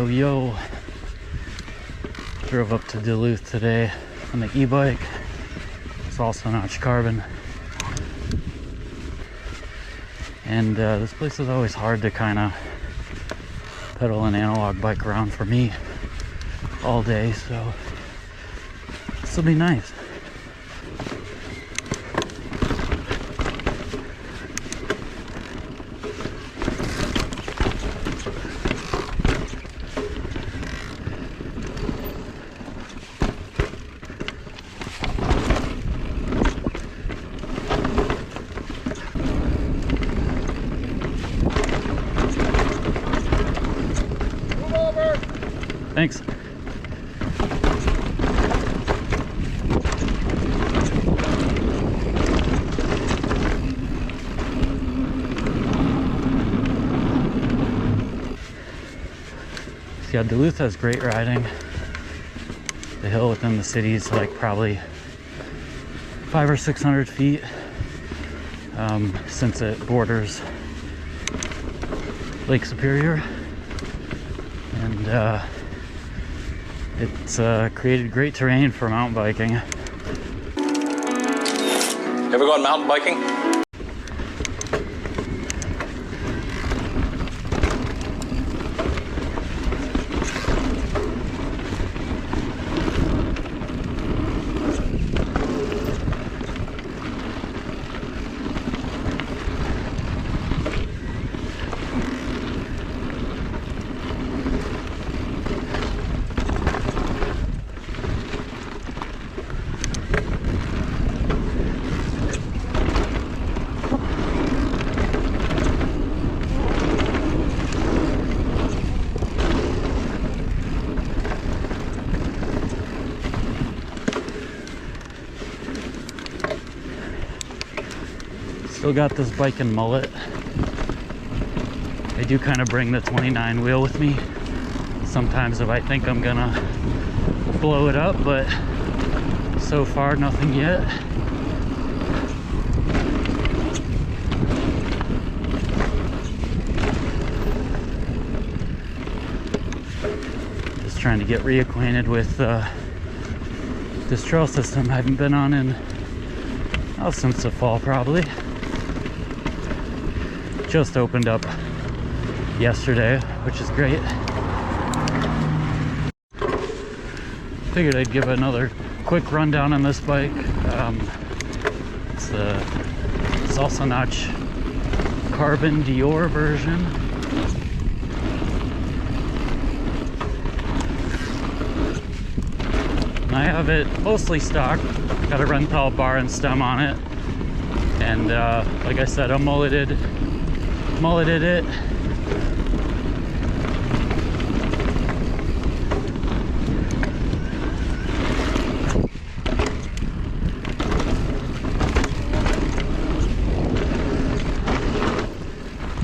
Yo yo, drove up to Duluth today on the e-bike. Salsa notch carbon, and this place is always hard to kind of pedal an analog bike around for me all day, so this will be nice. Thanks. Yeah, Duluth has great riding. The hill within the city is like probably 500 or 600 feet, since it borders Lake Superior, and it's created great terrain for mountain biking. Ever gone mountain biking? Still got this bike and mullet. I do kind of bring the 29 wheel with me sometimes if I think I'm gonna blow it up, but so far nothing yet. Just trying to get reacquainted with this trail system I haven't been on in since the fall probably. Just opened up yesterday, which is great. Figured I'd give another quick rundown on this bike. It's the Salsa notch carbon Deore version. And I have it mostly stock. Got a rental bar and stem on it, and like I said, I mulleted it.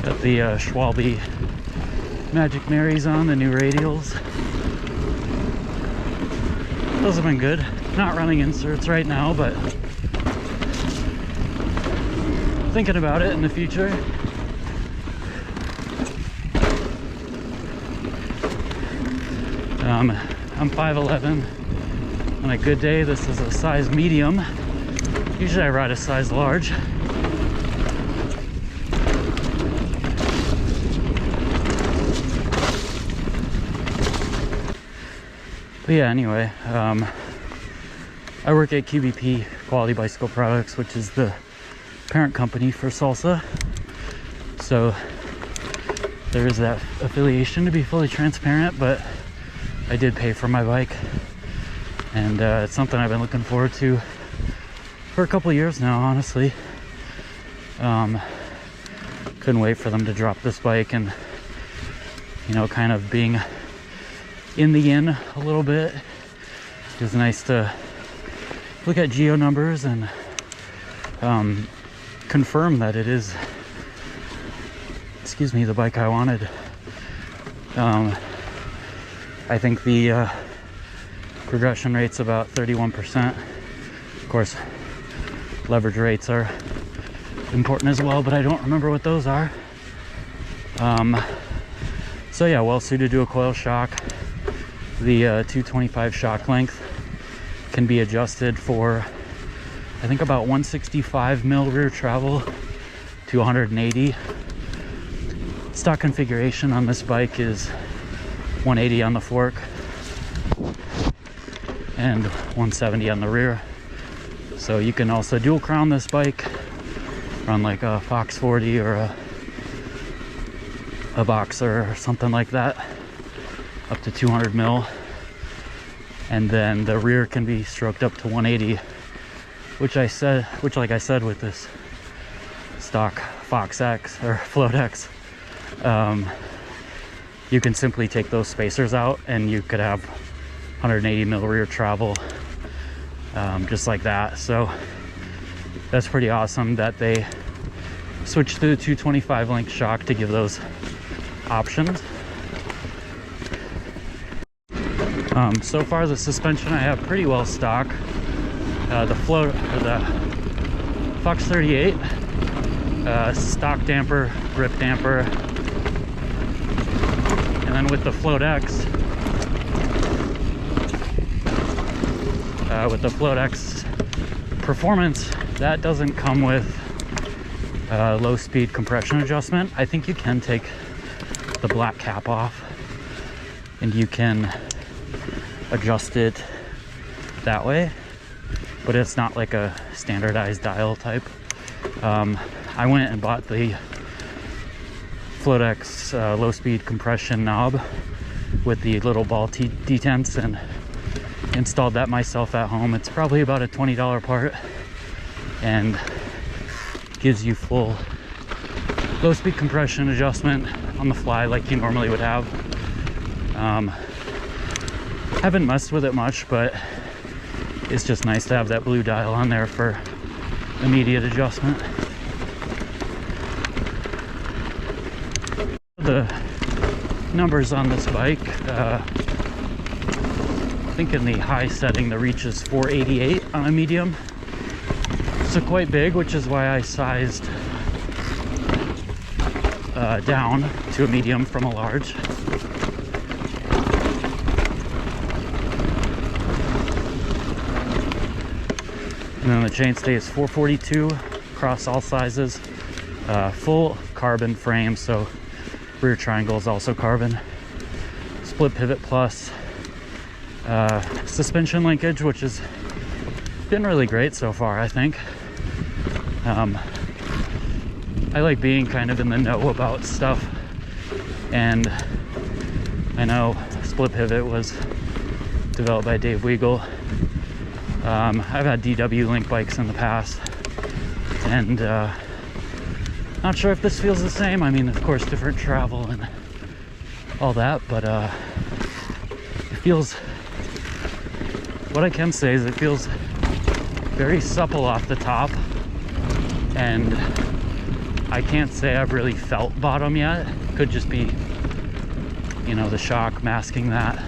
Got the Schwalbe Magic Marys on, the new radials. Those have been good. Not running inserts right now, but thinking about it in the future. I'm 5'11". On a good day, this is a size medium. Usually I ride a size large. But yeah, anyway, I work at QBP, Quality Bicycle Products, which is the parent company for Salsa. So there is that affiliation, to be fully transparent, but I did pay for my bike, and it's something I've been looking forward to for a couple of years now, honestly. Couldn't wait for them to drop this bike, and kind of being in the inn a little bit. It was nice to look at geo numbers and confirm that it is, the bike I wanted. I think the progression rate's about 31%. Of course, leverage rates are important as well, but I don't remember what those are. So yeah, well suited to a coil shock. The 225 shock length can be adjusted for, I think, about 165 mil rear travel to 180. Stock configuration on this bike is 180 on the fork and 170 on the rear. So you can also dual crown this bike, run like a Fox 40 or a Boxer or something like that, up to 200 mil. And then the rear can be stroked up to 180, which like I said with this stock Fox X or Float X, you can simply take those spacers out and you could have 180 mil rear travel, just like that. So that's pretty awesome that they switched to the 225 length shock to give those options. So far the suspension I have pretty well stock. The Fox 38, stock damper, grip damper, and then with the Float X, Performance, that doesn't come with low speed compression adjustment. I think you can take the black cap off and you can adjust it that way, but it's not like a standardized dial type. I went and bought the Float X low speed compression knob with the little ball detents and installed that myself at home. It's probably about a $20 part and gives you full low speed compression adjustment on the fly like you normally would have. Haven't messed with it much, but it's just nice to have that blue dial on there for immediate adjustment. The numbers on this bike, I think in the high setting the reach is 488 on a medium, so quite big, which is why I sized down to a medium from a large. And then the chainstay is 442 across all sizes, full carbon frame, so rear triangle is also carbon, split pivot plus, suspension linkage, which has been really great so far, I think. I like being kind of in the know about stuff, and I know split pivot was developed by Dave Weigel. I've had DW link bikes in the past, and not sure if this feels the same. I mean, of course, different travel and all that, but it feels, what I can say is it feels very supple off the top, and I can't say I've really felt bottom yet. Could just be, you know, the shock masking that.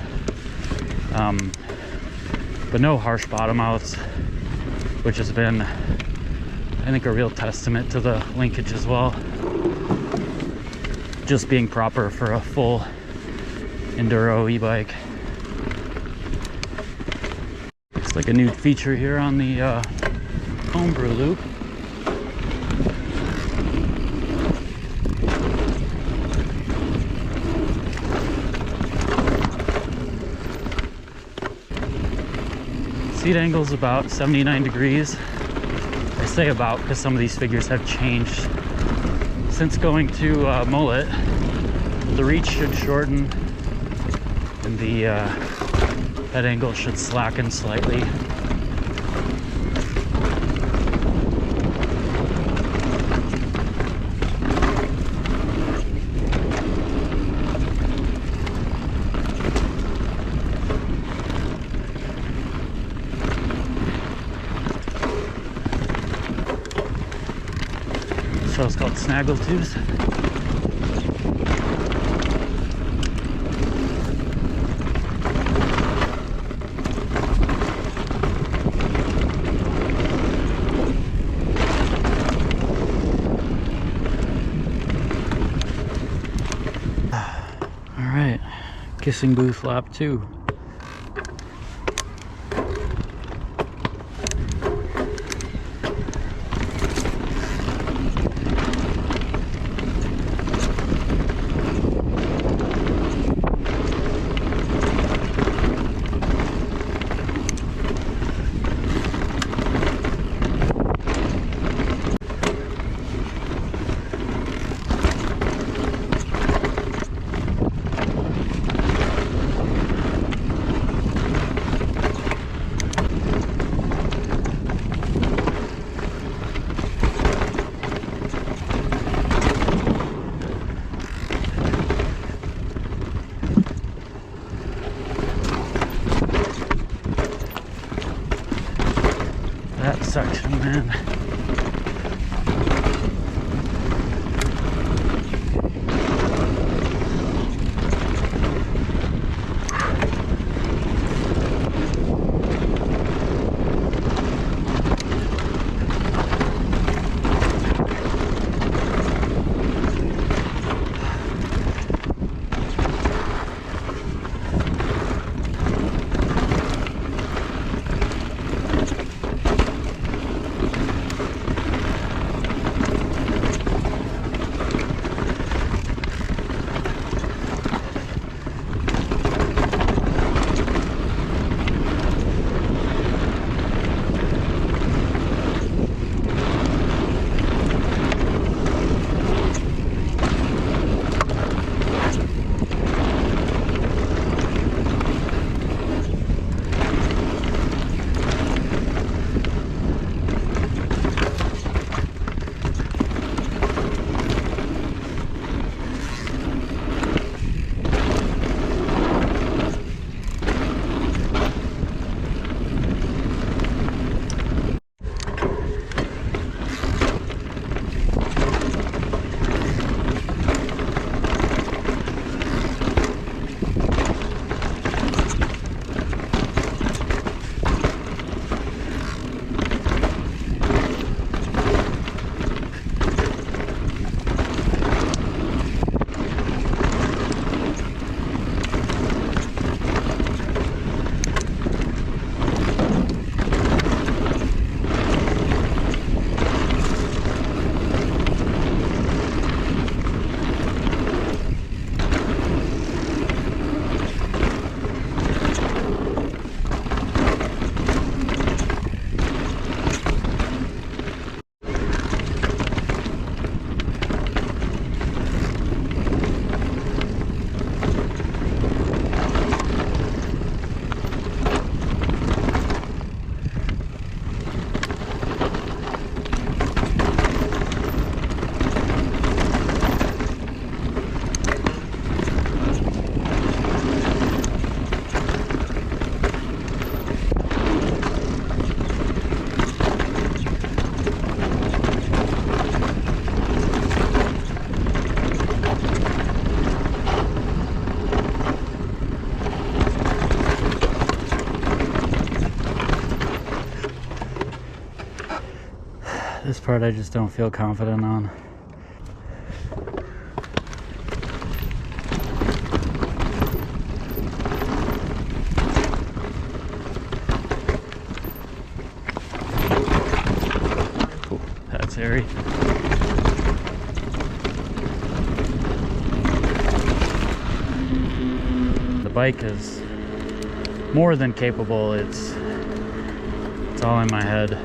But no harsh bottom outs, which has been, I think, a real testament to the linkage as well. Just being proper for a full enduro e-bike. Looks like a new feature here on the homebrew loop. Seat angle's about 79 degrees. I say about because some of these figures have changed since going to mullet. The reach should shorten and the head angle should slacken slightly. So it's called Snaggletooth. All Kissing booth lap 2. That section, man. This part I just don't feel confident on. Ooh, that's airy. The bike is more than capable. It's all in my head.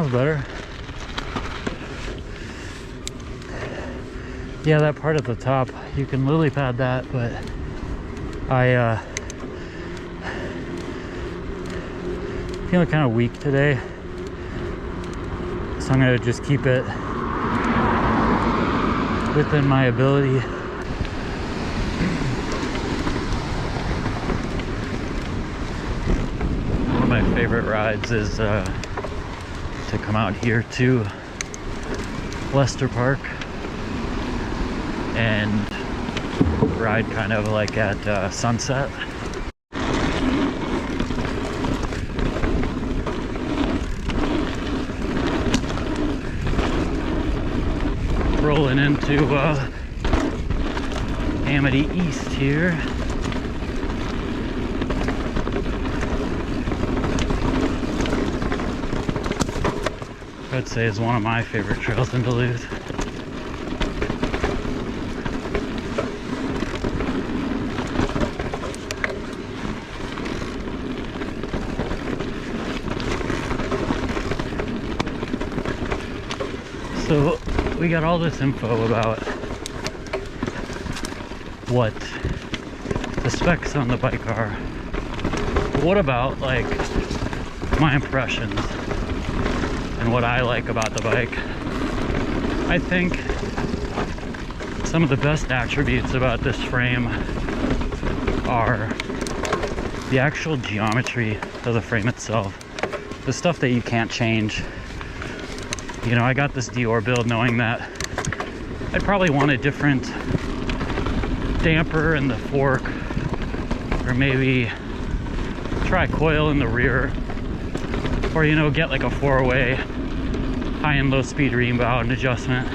was better. Yeah, that part at the top, you can lily pad that, but I feeling kind of weak today, so I'm gonna just keep it within my ability. One of my favorite rides is to come out here to Leicester Park and ride kind of like at sunset. Rolling into Amity East here. I'd say is one of my favorite trails in Duluth. So we got all this info about what the specs on the bike are. What about like my impressions and what I like about the bike? I think some of the best attributes about this frame are the actual geometry of the frame itself, the stuff that you can't change. You know, I got this Deore build knowing that I'd probably want a different damper in the fork, or maybe try coil in the rear, or, you know, get like a 4-way high and low speed rebound adjustment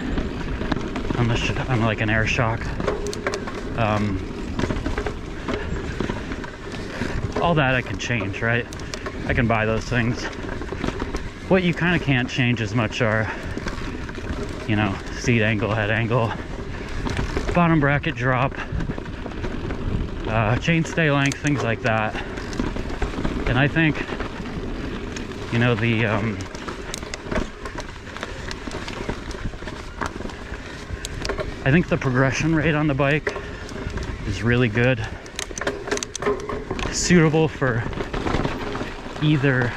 on the on like an air shock. All that I can change, right? I can buy those things. What you kind of can't change as much are, you know, seat angle, head angle, bottom bracket drop, chainstay length, things like that. And I think, you know, I think the progression rate on the bike is really good, suitable for either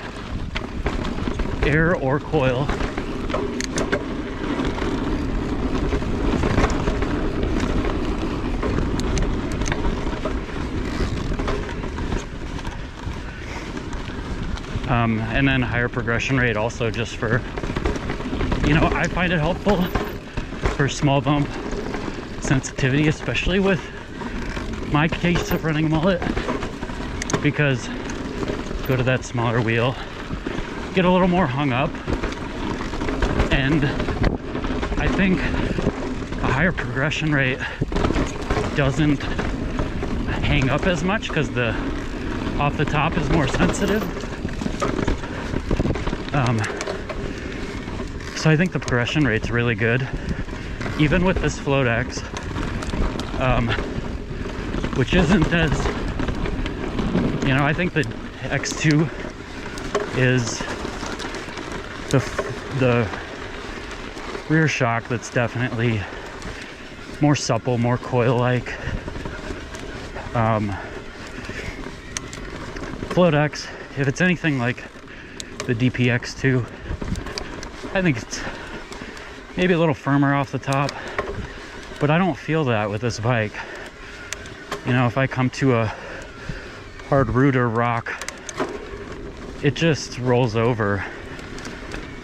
air or coil. And then higher progression rate also, just for, you know, I find it helpful for small bump sensitivity, especially with my case of running a mullet, because go to that smaller wheel, get a little more hung up, and I think a higher progression rate doesn't hang up as much because the off the top is more sensitive. So I think the progression rate's really good, even with this Float X, which isn't as, you know, I think the X2 is the rear shock that's definitely more supple, more coil-like. Float X, if it's anything like the DPX2, I think it's maybe a little firmer off the top, but I don't feel that with this bike. You know, if I come to a hard root or rock, it just rolls over,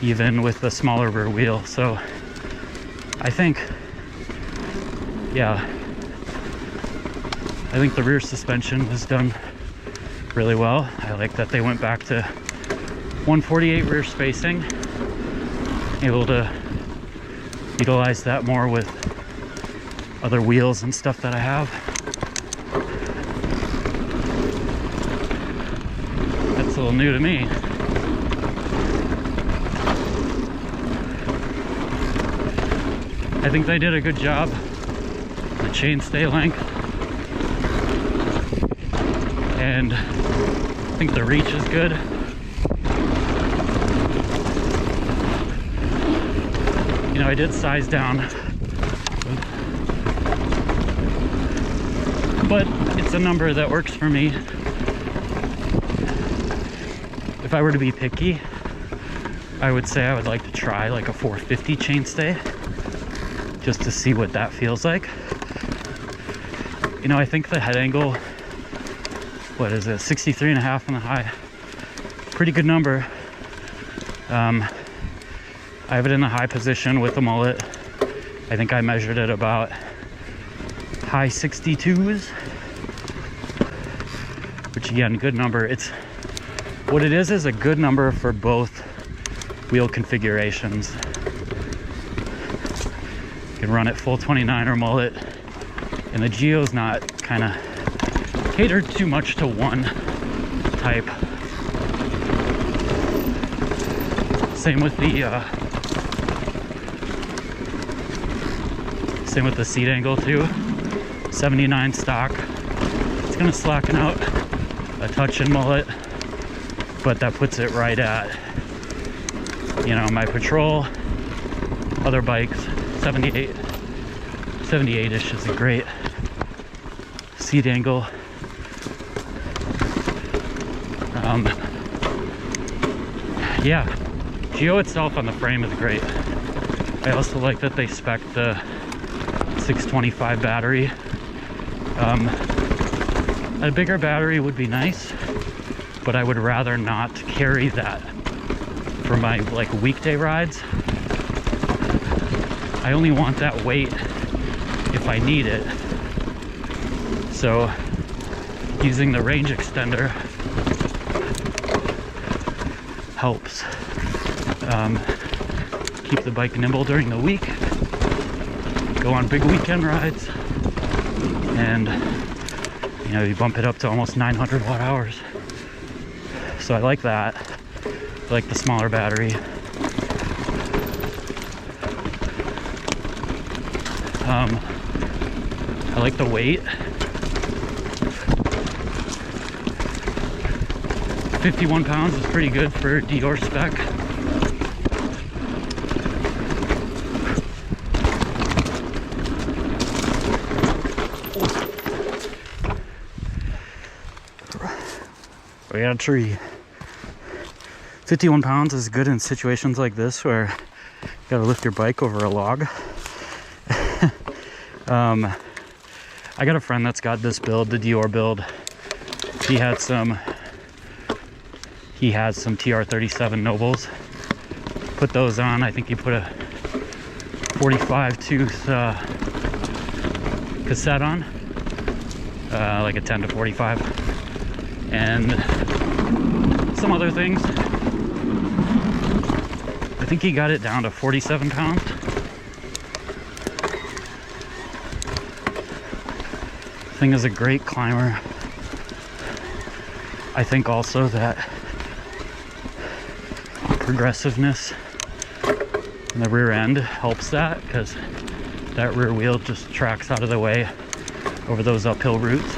even with the smaller rear wheel. So I think, yeah, I think the rear suspension was done really well. I like that they went back to 148 rear spacing, able to utilize that more with other wheels and stuff that I have. That's a little new to me. I think they did a good job. The chainstay length, and I think the reach is good. You know, I did size down, but it's a number that works for me. If I were to be picky, I would say I would like to try like a 450 chainstay, just to see what that feels like. You know, I think the head angle, what is it, 63.5 on the high, pretty good number. I have it in the high position with the mullet. I think I measured it about high 62s, which again, good number. It's what it is a good number for both wheel configurations. You can run it full 29er mullet, and the Geo's not kind of catered too much to one type. Same with the seat angle too. 79 stock. It's gonna slacken out a touch in mullet, but that puts it right at, you know, my patrol, other bikes. 78-ish is a great seat angle. Yeah, Geo itself on the frame is great. I also like that they spec the 625 battery. A bigger battery would be nice, but I would rather not carry that for my like weekday rides. I only want that weight if I need it. So using the range extender helps keep the bike nimble during the week, go on big weekend rides, and you know, you bump it up to almost 900 watt hours. So I like that. I like the smaller battery. I like the weight. 51 pounds is pretty good for Deore spec. We got a tree. 51 pounds is good in situations like this where you gotta lift your bike over a log. I got a friend that's got this build, the Deore build. He has some TR37 Nobles. Put those on. I think he put a 45 tooth cassette on, like a 10 to 45, and some other things. I think he got it down to 47 pounds. Thing is a great climber. I think also that progressiveness in the rear end helps that, because that rear wheel just tracks out of the way over those uphill routes.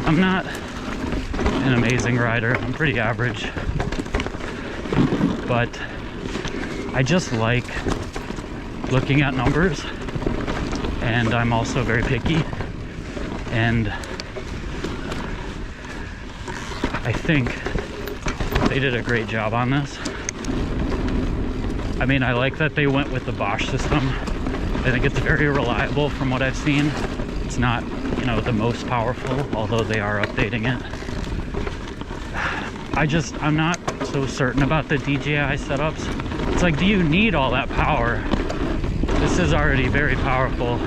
I'm not an amazing rider. I'm pretty average, but I just like looking at numbers, and I'm also very picky, and I think they did a great job on this. I mean, I like that they went with the Bosch system. I think it's very reliable from what I've seen. It's not, you know, the most powerful, although they are updating it. I'm not so certain about the DJI setups. It's like, do you need all that power? This is already very powerful.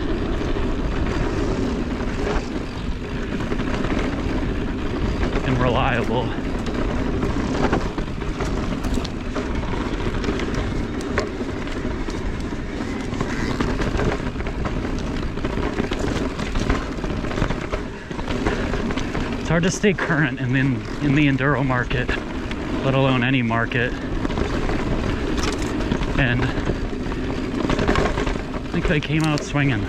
And reliable. It's hard to stay current in the enduro market, let alone any market. And I think they came out swinging.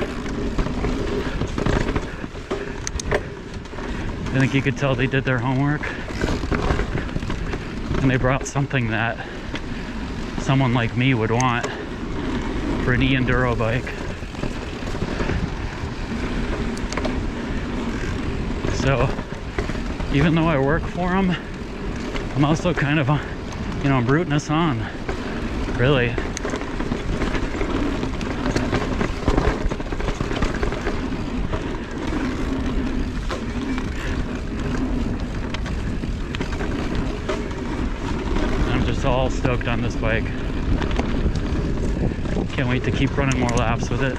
I think you could tell they did their homework, and they brought something that someone like me would want for an e-enduro bike. So even though I work for them, I'm also kind of, you know, I'm rooting us on, really. I'm just all stoked on this bike. Can't wait to keep running more laps with it.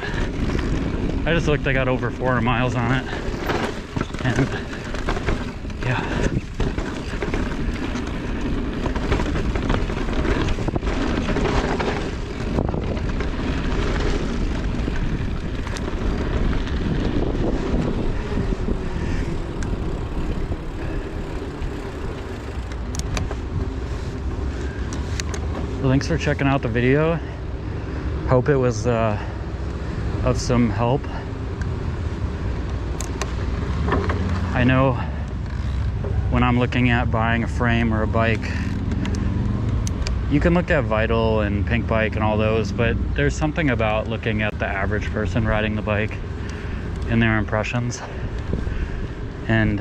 I just looked, I got over 400 miles on it. And yeah. Well, thanks for checking out the video. Hope it was of some help. I know when I'm looking at buying a frame or a bike, you can look at Vital and Pink Bike and all those, but there's something about looking at the average person riding the bike and their impressions. And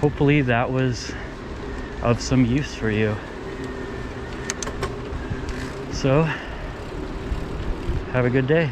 hopefully that was of some use for you. So, have a good day.